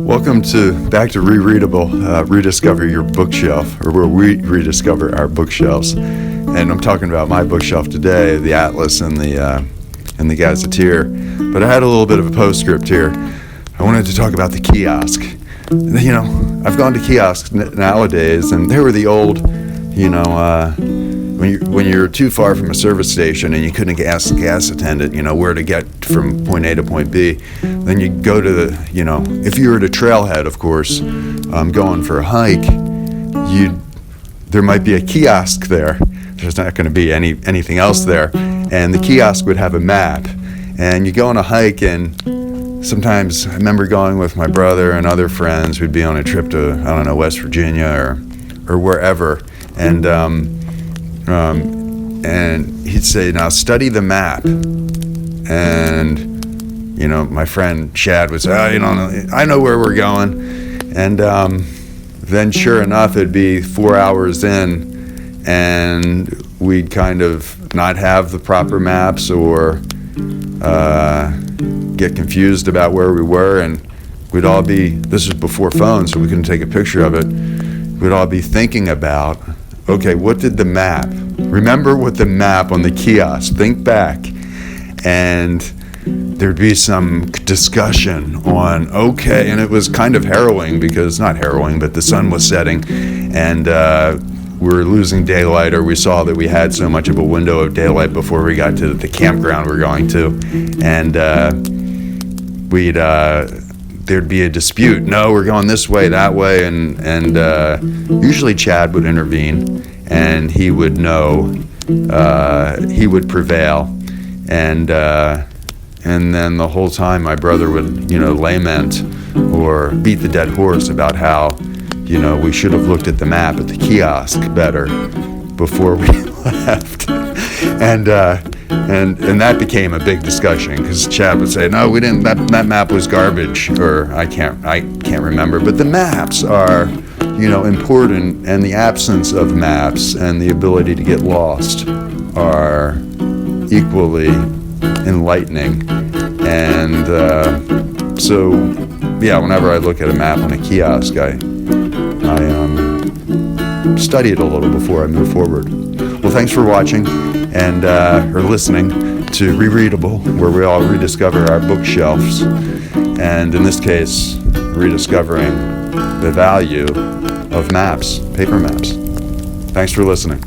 Welcome back to Rereadable, Rediscover Your Bookshelf, or where we rediscover our bookshelves. And I'm talking about my bookshelf today, the Atlas and the Gazetteer. But I had a little bit of a postscript here. I wanted to talk about the kiosk. You know, I've gone to kiosks nowadays, and they were the old, when you're too far from a service station and you couldn't ask the gas attendant, where to get from point A to point B, then you go to if you were at a trailhead, of course, going for a hike, there might be a kiosk there. There's not going to be anything else there, and the kiosk would have a map. And you go on a hike, and sometimes I remember going with my brother and other friends. We'd be on a trip to, West Virginia or wherever, and he'd say, "Now study the map." And my friend Chad would say, I know where we're going. And then sure enough, it'd be 4 hours in, and we'd kind of not have the proper maps or get confused about where we were, and we'd all be, this was before phones, so we couldn't take a picture of it, we'd all be thinking about, okay, what did the map, remember what the map on the kiosk, think back, and there'd be some discussion on, okay, and it was kind of harrowing, because, not harrowing, but the sun was setting, and we were losing daylight, or we saw that we had so much of a window of daylight before we got to the campground we're going to, and there'd be a dispute. No, we're going this way, that way, and usually Chad would intervene, and he would know, he would prevail, and then the whole time my brother would, lament or beat the dead horse about how, we should have looked at the map at the kiosk better before we left, and that became a big discussion, because Chad would say, no, we didn't. That map was garbage, or I can't remember. But the maps are, important, and the absence of maps and the ability to get lost are equally enlightening. And so, whenever I look at a map on a kiosk, I study it a little before I move forward. Well, thanks for watching and or listening to Rereadable, where we all rediscover our bookshelves, and in this case, rediscovering the value of maps, paper maps. Thanks for listening.